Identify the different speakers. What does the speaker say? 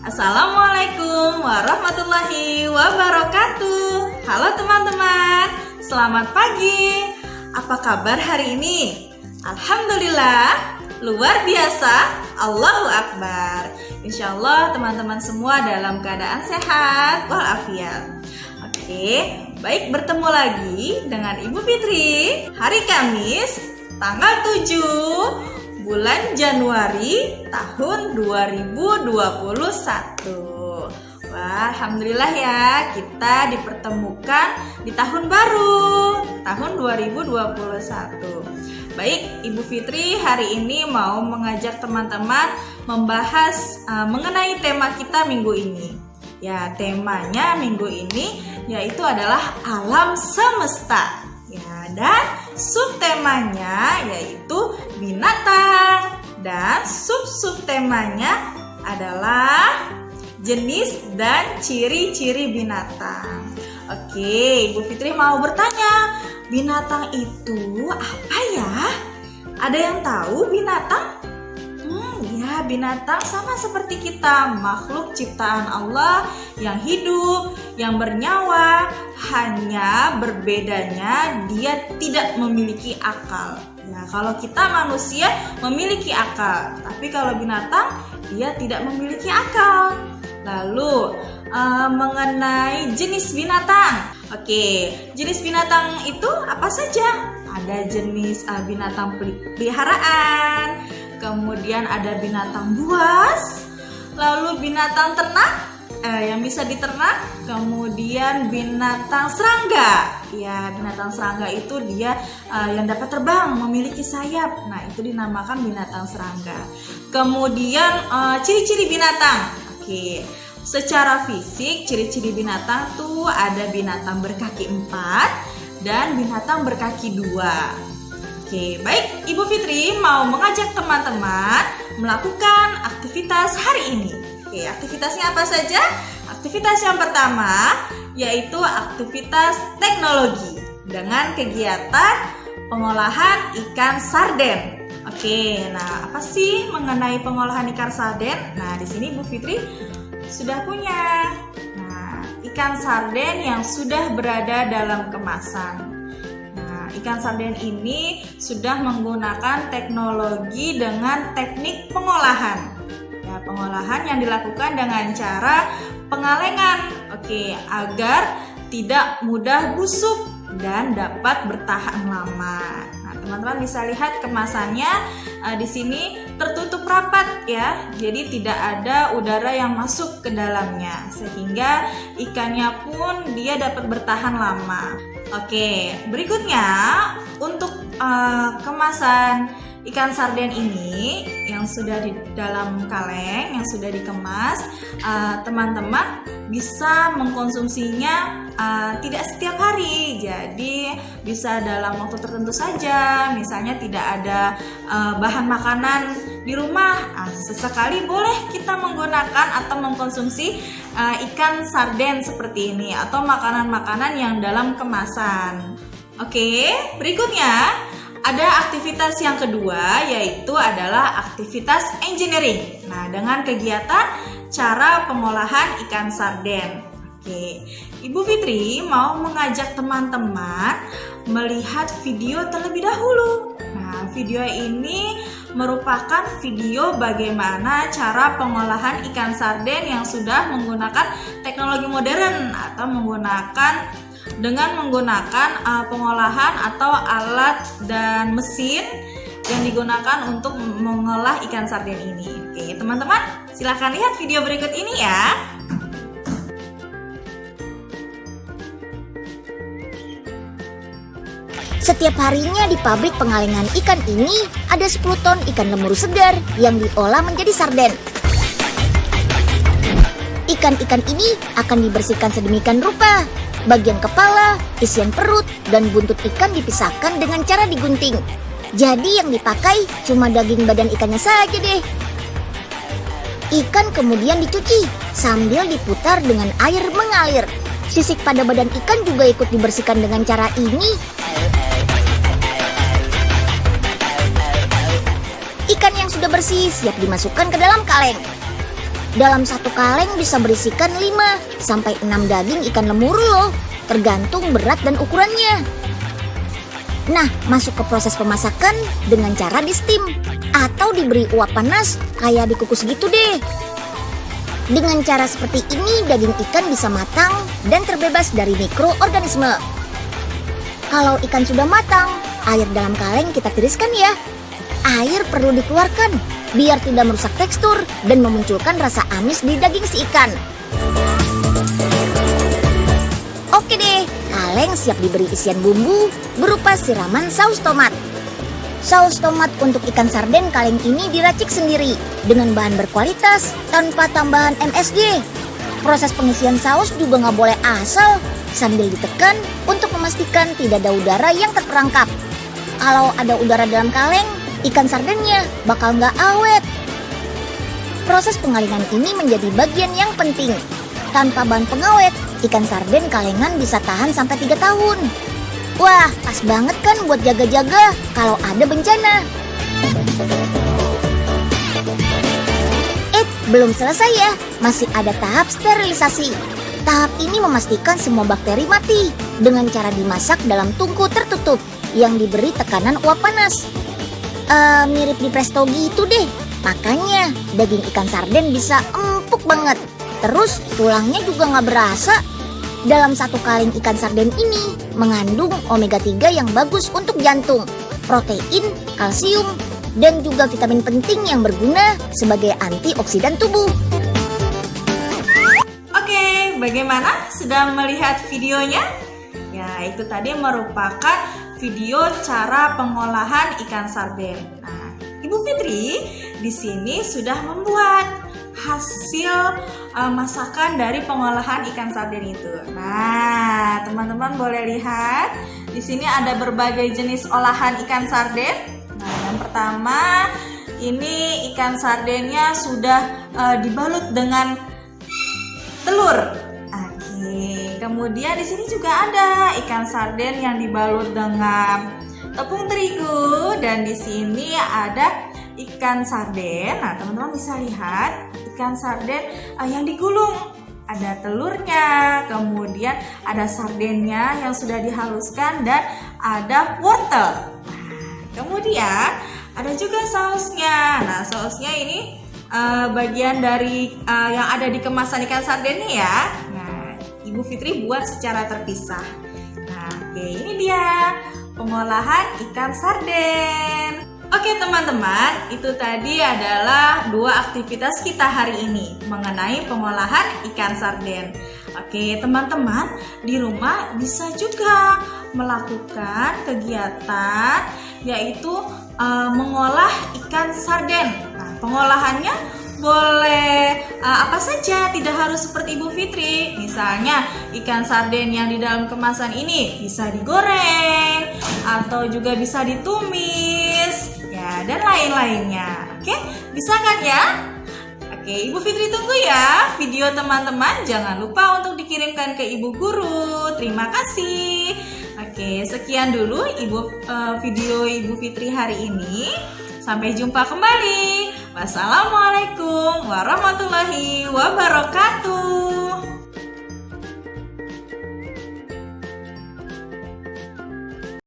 Speaker 1: Assalamualaikum warahmatullahi wabarakatuh. Halo teman-teman, selamat pagi. Apa kabar hari ini? Alhamdulillah, luar biasa, Allahu Akbar. Insya Allah teman-teman semua dalam keadaan sehat walafiat. Oke, baik, bertemu lagi dengan Ibu Fitri hari Kamis tanggal 7 bulan Januari tahun 2021. Wah, alhamdulillah ya, kita dipertemukan di tahun baru, tahun 2021. Baik, Ibu Fitri hari ini mau mengajak teman-teman membahas mengenai tema kita minggu ini. Ya, temanya minggu ini yaitu adalah alam semesta. Ya, dan subtemanya yaitu binatang, dan sub-subtemanya adalah jenis dan ciri-ciri binatang. Oke, Ibu Fitri mau bertanya, binatang itu apa ya? Ada yang tahu binatang? Ya, binatang sama seperti kita, makhluk ciptaan Allah yang hidup, yang bernyawa. Hanya berbedanya dia tidak memiliki akal. Nah, kalau kita manusia memiliki akal, tapi kalau binatang dia tidak memiliki akal. Lalu mengenai jenis binatang. Oke, jenis binatang itu apa saja? Ada jenis binatang peliharaan, kemudian ada binatang buas, lalu binatang ternak yang bisa diternak, kemudian binatang serangga. Ya, binatang serangga itu dia yang dapat terbang, memiliki sayap. Nah, itu dinamakan binatang serangga. Kemudian ciri-ciri binatang. Oke, secara fisik ciri-ciri binatang tuh ada binatang berkaki 4 dan binatang berkaki 2. Oke, baik, Ibu Fitri mau mengajak teman-teman melakukan aktivitas hari ini. Oke, aktivitasnya apa saja? Aktivitas yang pertama yaitu aktivitas teknologi dengan kegiatan pengolahan ikan sarden. Oke, nah apa sih mengenai pengolahan ikan sarden? Nah, di sini Bu Fitri sudah punya. Nah, ikan sarden yang sudah berada dalam kemasan. Ikan sarden ini sudah menggunakan teknologi dengan teknik pengolahan. Ya, pengolahan yang dilakukan dengan cara pengalengan. Oke, agar tidak mudah busuk dan dapat bertahan lama. Nah, teman-teman bisa lihat kemasannya di sini tertutup rapat ya. Jadi tidak ada udara yang masuk ke dalamnya sehingga ikannya pun dia dapat bertahan lama. Oke, berikutnya untuk kemasan ikan sarden ini yang sudah di dalam kaleng, yang sudah dikemas, teman-teman bisa mengkonsumsinya tidak setiap hari. Jadi bisa dalam waktu tertentu saja. Misalnya tidak ada bahan makanan di rumah, sesekali boleh kita menggunakan atau mengkonsumsi ikan sarden seperti ini atau makanan-makanan yang dalam kemasan. Oke, berikutnya ada aktivitas yang kedua yaitu adalah aktivitas engineering. Nah, dengan kegiatan cara pengolahan ikan sarden. Oke, Ibu Fitri mau mengajak teman-teman melihat video terlebih dahulu. Nah, video ini merupakan video bagaimana cara pengolahan ikan sarden yang sudah menggunakan teknologi modern atau dengan menggunakan pengolahan atau alat dan mesin yang digunakan untuk mengolah ikan sarden ini. Oke, teman-teman, silakan lihat video berikut ini ya.
Speaker 2: Setiap harinya di pabrik pengalengan ikan ini ada 10 ton ikan lemuru segar yang diolah menjadi sarden. Ikan-ikan ini akan dibersihkan sedemikian rupa. Bagian kepala, isian perut, dan buntut ikan dipisahkan dengan cara digunting. Jadi yang dipakai cuma daging badan ikannya saja deh. Ikan kemudian dicuci sambil diputar dengan air mengalir. Sisik pada badan ikan juga ikut dibersihkan dengan cara ini. Ikan yang sudah bersih siap dimasukkan ke dalam kaleng. Dalam satu kaleng bisa berisikan 5-6 daging ikan lemuru loh, tergantung berat dan ukurannya. Nah, masuk ke proses pemasakan dengan cara di steam atau diberi uap panas kayak dikukus gitu deh. Dengan cara seperti ini, daging ikan bisa matang dan terbebas dari mikroorganisme. Kalau ikan sudah matang, air dalam kaleng kita tiriskan ya. Air perlu dikeluarkan biar tidak merusak tekstur dan memunculkan rasa amis di daging si ikan. Oke deh, kaleng siap diberi isian bumbu berupa siraman saus tomat. Saus tomat untuk ikan sarden kaleng ini diracik sendiri dengan bahan berkualitas tanpa tambahan MSG. Proses pengisian saus juga nggak boleh asal, sambil ditekan untuk memastikan tidak ada udara yang terperangkap. Kalau ada udara dalam kaleng, ikan sardennya bakal nggak awet. Proses pengalinan ini menjadi bagian yang penting. Tanpa bahan pengawet, ikan sarden kalengan bisa tahan sampai 3 tahun. Wah, pas banget kan buat jaga-jaga kalau ada bencana. Belum selesai ya, masih ada tahap sterilisasi. Tahap ini memastikan semua bakteri mati dengan cara dimasak dalam tungku tertutup yang diberi tekanan uap panas. Mirip di presto gitu deh. Makanya daging ikan sarden bisa empuk banget. Terus tulangnya juga nggak berasa. Dalam satu kaleng ikan sarden ini mengandung omega 3 yang bagus untuk jantung, protein, kalsium, dan juga vitamin penting yang berguna sebagai antioksidan tubuh.
Speaker 1: Oke, bagaimana? Sudah melihat videonya? Ya, itu tadi merupakan video cara pengolahan ikan sarden. Nah, Ibu Fitri di sini sudah membuat hasil masakan dari pengolahan ikan sarden itu. Nah, teman-teman boleh lihat di sini ada berbagai jenis olahan ikan sarden. Nah, yang pertama ini ikan sardennya sudah dibalut dengan telur. Oke, kemudian di sini juga ada ikan sarden yang dibalut dengan tepung terigu dan di sini ada ikan sarden. Nah, teman-teman bisa lihat ikan sarden yang digulung. Ada telurnya, kemudian ada sardennya yang sudah dihaluskan dan ada wortel. Kemudian ada juga sausnya. Nah, sausnya ini bagian dari yang ada di kemasan ikan sardennya ya. Nah, Ibu Fitri buat secara terpisah. Nah, oke, ini dia pengolahan ikan sarden. Oke teman-teman, itu tadi adalah 2 aktivitas kita hari ini mengenai pengolahan ikan sarden. Oke teman-teman, di rumah bisa juga melakukan kegiatan yaitu mengolah ikan sarden. Nah, pengolahannya boleh apa saja, tidak harus seperti Ibu Fitri. Misalnya ikan sarden yang di dalam kemasan ini bisa digoreng atau juga bisa ditumis ya, dan lain-lainnya. Oke, bisa kan ya? Oke, Ibu Fitri tunggu ya video teman-teman. Jangan lupa untuk dikirimkan ke Ibu Guru. Terima kasih. Oke, sekian dulu video Ibu Fitri hari ini. Sampai jumpa kembali. Wassalamualaikum warahmatullahi wabarakatuh.